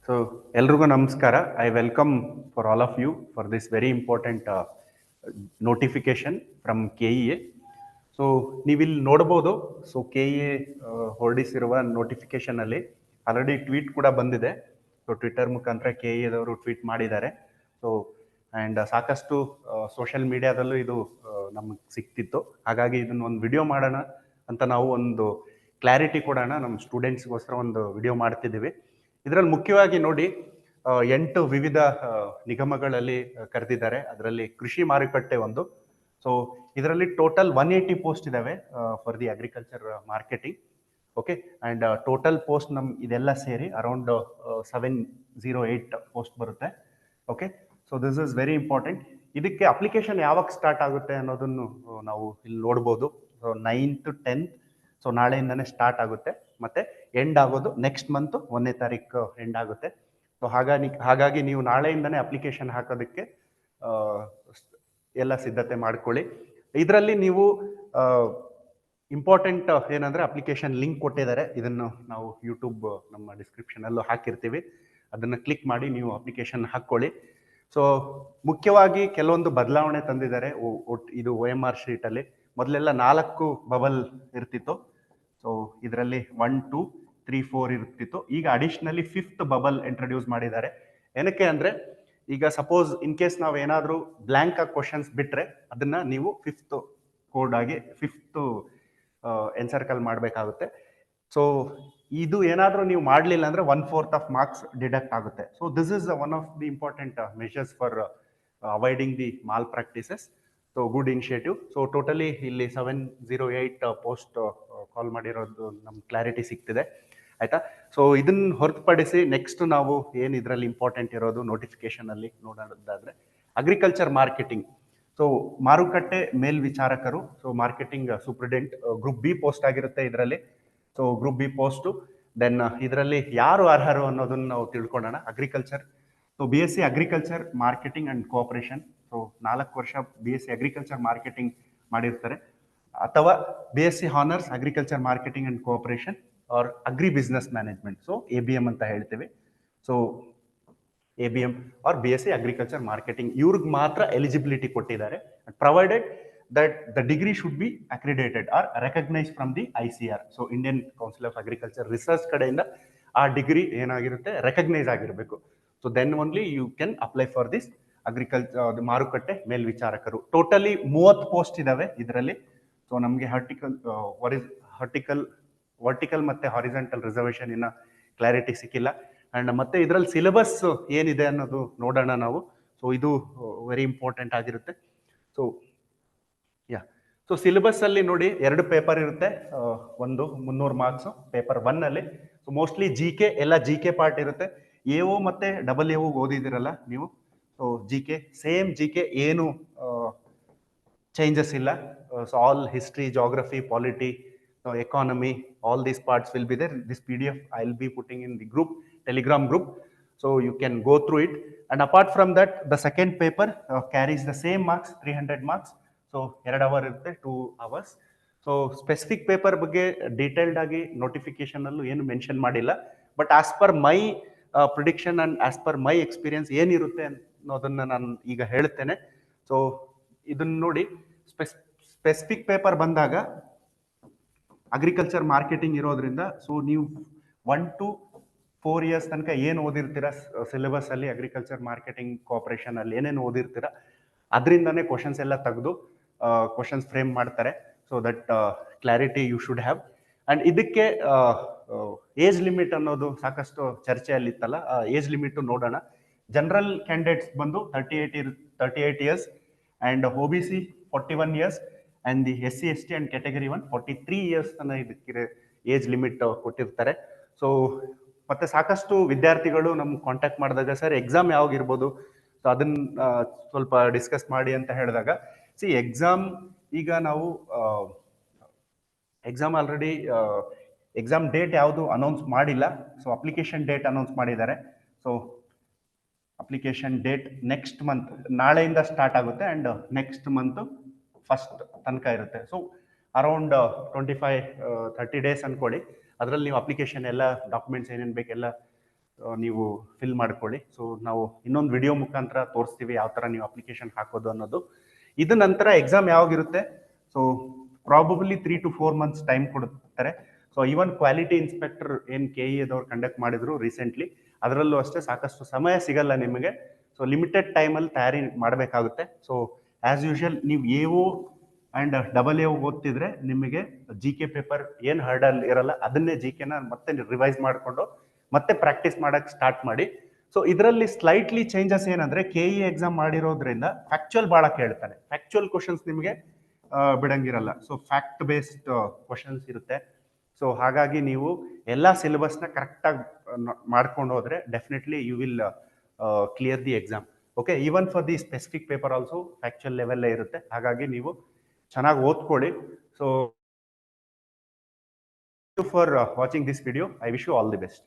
So, ಎಲ್ರಿಗೂ ನಮಸ್ಕಾರ. I welcome for all of you for this very important notification from KEA. So ನೀವಿಲ್ಲಿ ನೋಡ್ಬೋದು. So KEA ಹೊರಡಿಸಿರುವ notification ಅಲ್ಲಿ ಆಲ್ರೆಡಿ ಟ್ವೀಟ್ ಕೂಡ ಬಂದಿದೆ. ಸೊ ಟ್ವಿಟರ್ ಮುಖಾಂತರ KEAದವರು ಟ್ವೀಟ್ ಮಾಡಿದ್ದಾರೆ. ಸೊ ಆ್ಯಂಡ್ ಸಾಕಷ್ಟು ಸೋಷಿಯಲ್ ಮೀಡಿಯಾದಲ್ಲೂ ಇದು ನಮಗೆ ಸಿಕ್ತಿತ್ತು. ಹಾಗಾಗಿ ಇದನ್ನ ಒಂದು ವಿಡಿಯೋ ಮಾಡೋಣ ಅಂತ ನಾವು ಒಂದು ಕ್ಲಾರಿಟಿ ಕೊಡೋಣ ನಮ್ಮ ಸ್ಟೂಡೆಂಟ್ಸ್ಗೋಸ್ಕರ ಒಂದು ವಿಡಿಯೋ ಮಾಡ್ತಿದ್ದೀವಿ. ಇದರಲ್ಲಿ ಮುಖ್ಯವಾಗಿ ನೋಡಿ 8 ವಿವಿಧ ನಿಗಮಗಳಲ್ಲಿ ಕರೆದಿದ್ದಾರೆ. ಅದರಲ್ಲಿ ಕೃಷಿ ಮಾರುಕಟ್ಟೆ ಒಂದು. ಸೊ ಇದರಲ್ಲಿ ಟೋಟಲ್ 180 ಪೋಸ್ಟ್ ಇದಾವೆ for the agriculture marketing. Okay, and total post ಇದೆಲ್ಲ ಸೇರಿ ಅರೌಂಡ್ 708 ಪೋಸ್ಟ್ ಬರುತ್ತೆ. Okay, so this is very important. ಇದಕ್ಕೆ ಅಪ್ಲಿಕೇಶನ್ ಯಾವಾಗ ಸ್ಟಾರ್ಟ್ ಆಗುತ್ತೆ ಅನ್ನೋದನ್ನು ನಾವು ಇಲ್ಲಿ ನೋಡ್ಬೋದು. 9th 10th, ಸೊ ನಾಳೆಯಿಂದನೇ ಸ್ಟಾರ್ಟ್ ಆಗುತ್ತೆ, ಮತ್ತೆ ಎಂಡ್ ಆಗೋದು ನೆಕ್ಸ್ಟ್ ಮಂತ್ 1ನೇ ತಾರೀಕು ಎಂಡ್ ಆಗುತ್ತೆ. ಸೊ ಹಾಗಾಗಿ ನೀವು ನಾಳೆಯಿಂದನೇ ಅಪ್ಲಿಕೇಶನ್ ಹಾಕೋದಕ್ಕೆ ಎಲ್ಲ ಸಿದ್ಧತೆ ಮಾಡ್ಕೊಳ್ಳಿ. ಇದರಲ್ಲಿ ನೀವು ಇಂಪಾರ್ಟೆಂಟ್ ಏನಂದ್ರೆ ಅಪ್ಲಿಕೇಶನ್ ಲಿಂಕ್ ಕೊಟ್ಟಿದ್ದಾರೆ. ಇದನ್ನು ನಾವು ಯೂಟ್ಯೂಬ್ ನಮ್ಮ ಡಿಸ್ಕ್ರಿಪ್ಷನ್ ಅಲ್ಲೂ ಹಾಕಿರ್ತೀವಿ. ಅದನ್ನ ಕ್ಲಿಕ್ ಮಾಡಿ ನೀವು ಅಪ್ಲಿಕೇಶನ್ ಹಾಕೊಳ್ಳಿ. ಸೊ ಮುಖ್ಯವಾಗಿ ಕೆಲವೊಂದು ಬದಲಾವಣೆ ತಂದಿದ್ದಾರೆ ಇದು OMR ಶೀಟ್ ಅಲ್ಲಿ. ಮೊದಲೆಲ್ಲ 4 ಬಬಲ್ ಇರ್ತಿತ್ತು. ಸೊ ಇದರಲ್ಲಿ 1 2 3 4 ಇರ್ತಿತ್ತು. ಈಗ ಅಡಿಷನಲಿ 5th ಬಬಲ್ ಇಂಟ್ರೊಡ್ಯೂಸ್ ಮಾಡಿದ್ದಾರೆ. ಏನಕ್ಕೆ ಅಂದ್ರೆ ಈಗ ಸಪೋಸ್ ಇನ್ ಕೇಸ್ ನಾವು ಏನಾದರೂ ಬ್ಲ್ಯಾಂಕ್ ಆಗಿ ಕ್ವಶನ್ಸ್ ಬಿಟ್ರೆ ಅದನ್ನ ನೀವು 5th ಕೋಡ್ ಆಗಿ 5th ಎನ್ಸರ್ಕಲ್ ಮಾಡಬೇಕಾಗುತ್ತೆ. ಸೊ ಇದು ಏನಾದರೂ ನೀವು ಮಾಡಲಿಲ್ಲ ಅಂದ್ರೆ 1/4 ಆಫ್ ಮಾರ್ಕ್ಸ್ ಡಿಡಕ್ಟ್ ಆಗುತ್ತೆ. So this is one of the important measures for avoiding the mall practices. So good initiative. So totally ಇಲ್ಲಿ 708 ಪೋಸ್ಟ್ ಕಾಲ್ ಮಾಡಿರೋದು ನಮ್ಗೆ ಕ್ಲಾರಿಟಿ ಸಿಗ್ತಿದೆ, ಆಯ್ತಾ. ಸೊ ಇದನ್ನ ಹೊರತುಪಡಿಸಿ ನೆಕ್ಸ್ಟ್ ನಾವು ಏನು ಇದರಲ್ಲಿ ಇಂಪಾರ್ಟೆಂಟ್ ಇರೋದು ನೋಟಿಫಿಕೇಶನ್ ಅಲ್ಲಿ ನೋಡೋದಾದ್ರೆ ಅಗ್ರಿಕಲ್ಚರ್ ಮಾರ್ಕೆಟಿಂಗ್. ಸೊ ಮಾರುಕಟ್ಟೆ ಮೇಲ್ವಿಚಾರಕರು, so marketing superintendent, group B post ಆಗಿರುತ್ತೆ ಇದರಲ್ಲಿ. So group B post. Then ಇದರಲ್ಲಿ ಯಾರು ಅರ್ಹರು ಅನ್ನೋದನ್ನ ನಾವು ತಿಳ್ಕೊಳ್ಳೋಣ. Agriculture, so BSc agriculture marketing and cooperation. So 4 ವರ್ಷ BSc ಅಗ್ರಿಕಲ್ಚರ್ ಮಾರ್ಕೆಟಿಂಗ್ ಮಾಡಿರ್ತಾರೆ, ಅಥವಾ BSc honours agriculture marketing and cooperation or agri business management. So ABM ಅಂತ ಹೇಳ್ತೀವಿ. So ABM or BSc agriculture marketing ಇವ್ರಿಗೆ ಮಾತ್ರ ಎಲಿಜಿಬಿಲಿಟಿ ಕೊಟ್ಟಿದ್ದಾರೆ, provided that the degree should be accredited or recognized from the ICR. So Indian council of agriculture research ಕಡೆಯಿಂದ ಆ degree ಏನಾಗಿರುತ್ತೆ recognise ಆಗಿರಬೇಕು. So then only you can apply for this agriculture ಮಾರುಕಟ್ಟೆ ಮೇಲ್ವಿಚಾರಕರು. Totally 30 post ಇದಾವೆ ಇದರಲ್ಲಿ. So ನಮಗೆ vertical ಮತ್ತೆ ಹಾರಿಜಾಂಟಲ್ ರಿಸರ್ವೇಶನ್ ಇನ್ನ ಕ್ಲಾರಿಟಿ ಸಿಕ್ಕಿಲ್ಲ. ಅಂಡ್ ಮತ್ತೆ ಇದರಲ್ಲಿ ಸಿಲೆಬಸ್ ಏನಿದೆ ಅನ್ನೋದು ನೋಡೋಣ ನಾವು. ಸೊ ಇದು ವೆರಿ ಇಂಪಾರ್ಟೆಂಟ್ ಆಗಿರುತ್ತೆ. ಸೊ ಸೊ ಸಿಲೆಬಸ್ ಅಲ್ಲಿ ನೋಡಿ 2 ಪೇಪರ್ ಇರುತ್ತೆ. ಒಂದು 300 ಮಾರ್ಕ್ಸ್ ಪೇಪರ್ 1 ಅಲ್ಲಿ. ಸೊ ಮೋಸ್ಟ್ಲಿ GK ಎಲ್ಲ GK ಪಾರ್ಟ್ ಇರುತ್ತೆ. AO ಮತ್ತೆ AO ಓದಿದಿರಲ್ಲ ನೀವು. ಸೊ ಸೇಮ್ GK ಏನು ಚೇಂಜಸ್ ಇಲ್ಲ. So all history, geography, polity, economy, all these parts will be there. This PDF I will be putting in the group, Telegram group. So you can go through it. And apart from that, the second paper carries the same marks, 300 marks. So 2 hour ಇರುತ್ತೆ, 2 hours. So specific paper ಬಗ್ಗೆ detailed ಆಗಿ notification ಅಲ್ಲೂ ಏನು mention ಮಾಡಿಲ್ಲ. But as per my prediction and as per my experience ಏನಿರುತ್ತೆ ಅನ್ನೋದನ್ನ ನಾನು ಈಗ ಹೇಳ್ತೇನೆ. ಸೊ ಇದನ್ನ ನೋಡಿ, ಸ್ಪೆಸಿಫಿಕ್ ಪೇಪರ್ ಬಂದಾಗ ಅಗ್ರಿಕಲ್ಚರ್ ಮಾರ್ಕೆಟಿಂಗ್ ಇರೋದ್ರಿಂದ ಸೊ ನೀವು 1 to 4 years ತನಕ ಏನು ಓದಿರ್ತೀರ ಸಿಲೆಬಸ್ ಅಲ್ಲಿ, ಅಗ್ರಿಕಲ್ಚರ್ ಮಾರ್ಕೆಟಿಂಗ್ ಕೋಆಪರೇಷನ್ ಅಲ್ಲಿ ಏನೇನು ಓದಿರ್ತೀರ ಅದರಿಂದಾನೇ ಕ್ವಶನ್ಸ್ ಎಲ್ಲ ತೆಗೆದು ಕ್ವಶನ್ಸ್ ಫ್ರೇಮ್ ಮಾಡ್ತಾರೆ. So that clarity you should have. And ಇದಕ್ಕೆ ಏಜ್ ಲಿಮಿಟ್ ಅನ್ನೋದು ಸಾಕಷ್ಟು ಚರ್ಚೆಯಲ್ಲಿ ಇತ್ತಲ್ಲ, ಏಜ್ ಲಿಮಿಟ್ ನೋಡೋಣ. ಜನರಲ್ ಕ್ಯಾಂಡಿಡೇಟ್ಸ್ ಬಂದು 38 years, and OBC 41 years, and the SC ST and category 1 43 years ತನಕ ಇದಕ್ಕೆ ಏಜ್ ಲಿಮಿಟ್ ಕೊಟ್ಟಿರ್ತಾರೆ. ಸೊ ಮತ್ತೆ ಸಾಕಷ್ಟು ವಿದ್ಯಾರ್ಥಿಗಳು ನಮ್ಗೆ ಕಾಂಟ್ಯಾಕ್ಟ್ ಮಾಡಿದಾಗ ಸರ್ ಎಕ್ಸಾಮ್ ಯಾವಾಗ ಇರ್ಬೋದು, ಸೊ ಅದನ್ನ ಸ್ವಲ್ಪ ಡಿಸ್ಕಸ್ ಮಾಡಿ ಅಂತ ಹೇಳಿದಾಗ, ಎಕ್ಸಾಮ್ ಈಗ ನಾವು ಎಕ್ಸಾಮ್ ಆಲ್ರೆಡಿ ಎಕ್ಸಾಮ್ ಡೇಟ್ ಯಾವುದು ಅನೌನ್ಸ್ ಮಾಡಿಲ್ಲ. ಸೊ ಅಪ್ಲಿಕೇಶನ್ ಡೇಟ್ ಅನೌನ್ಸ್ ಮಾಡಿದ್ದಾರೆ. So application date next month, ನಾಳೆಯಿಂದ ಸ್ಟಾರ್ಟ್ ಆಗುತ್ತೆ ಅಂಡ್ ನೆಕ್ಸ್ಟ್ ಮಂತ್ 1st ತನಕ ಇರುತ್ತೆ. ಸೊ ಅರೌಂಡ್ 25-30 ಡೇಸ್ ಅನ್ಕೊಳ್ಳಿ. ಅದರಲ್ಲಿ ನೀವು ಅಪ್ಲಿಕೇಶನ್ ಎಲ್ಲ ಡಾಕ್ಯುಮೆಂಟ್ಸ್ ಏನೇನು ಬೇಕೆಲ್ಲ ನೀವು ಫಿಲ್ ಮಾಡ್ಕೊಳ್ಳಿ. ಸೊ ನಾವು ಇನ್ನೊಂದು ವಿಡಿಯೋ ಮುಖಾಂತರ ತೋರಿಸ್ತೀವಿ ಯಾವ ಥರ ನೀವು ಅಪ್ಲಿಕೇಶನ್ ಹಾಕೋದು ಅನ್ನೋದು. ಇದ ನಂತರ ಎಕ್ಸಾಮ್ ಯಾವಾಗಿರುತ್ತೆ? So probably 3 to 4 months time ಕೊಡುತ್ತಾರೆ. ಸೊ ಈವನ್ ಕ್ವಾಲಿಟಿ ಇನ್ಸ್ಪೆಕ್ಟರ್ ಏನು KE ಅದವ್ರು ಕಂಡಕ್ಟ್ ಮಾಡಿದ್ರು ರೀಸೆಂಟ್ಲಿ, ಅದರಲ್ಲೂ ಅಷ್ಟೇ ಸಾಕಷ್ಟು ಸಮಯ ಸಿಗಲ್ಲ ನಿಮಗೆ. ಸೊ ಲಿಮಿಟೆಡ್ ಟೈಮಲ್ಲಿ ತಯಾರಿ ಮಾಡಬೇಕಾಗುತ್ತೆ. ಸೊ ಆ್ಯಸ್ ಯೂಶುವಲ್ ನೀವು AO ಆ್ಯಂಡ್ AA ಓದ್ತಿದ್ರೆ ನಿಮಗೆ GK ಪೇಪರ್ ಏನು ಹರ್ಡಲ್ ಇರಲ್ಲ, ಅದನ್ನೇ GKನ ಮತ್ತೆ ರಿವೈಸ್ ಮಾಡಿಕೊಂಡು ಮತ್ತೆ ಪ್ರಾಕ್ಟೀಸ್ ಮಾಡಕ್ಕೆ ಸ್ಟಾರ್ಟ್ ಮಾಡಿ. ಸೊ ಇದರಲ್ಲಿ ಸ್ಲೈಟ್ಲಿ ಚೇಂಜಸ್ ಏನಂದ್ರೆ KE ಎಕ್ಸಾಮ್ ಮಾಡಿರೋದ್ರಿಂದ ಫ್ಯಾಕ್ಚುಯಲ್ ಭಾಳ ಕೇಳ್ತಾನೆ. ಫ್ಯಾಕ್ಚುಯಲ್ ಕ್ವಶನ್ಸ್ ನಿಮಗೆ ಬಿಡಂಗಿರಲ್ಲ. ಸೊ ಫ್ಯಾಕ್ಟ್ ಬೇಸ್ಡ್ ಕ್ವಶನ್ಸ್ ಇರುತ್ತೆ. ಸೊ ಹಾಗಾಗಿ ನೀವು ಎಲ್ಲ ಸಿಲೆಬಸ್ನ ಕರೆಕ್ಟಾಗಿ ಮಾಡ್ಕೊಂಡು ಹೋದ್ರೆ definitely you will clear the exam. Okay, even for the specific paper also factual ಲೆವೆಲ್ಲೇ ಇರುತ್ತೆ. ಹಾಗಾಗಿ ನೀವು ಚೆನ್ನಾಗಿ ಓದ್ಕೊಳ್ಳಿ. So for watching this video, I wish you all the best.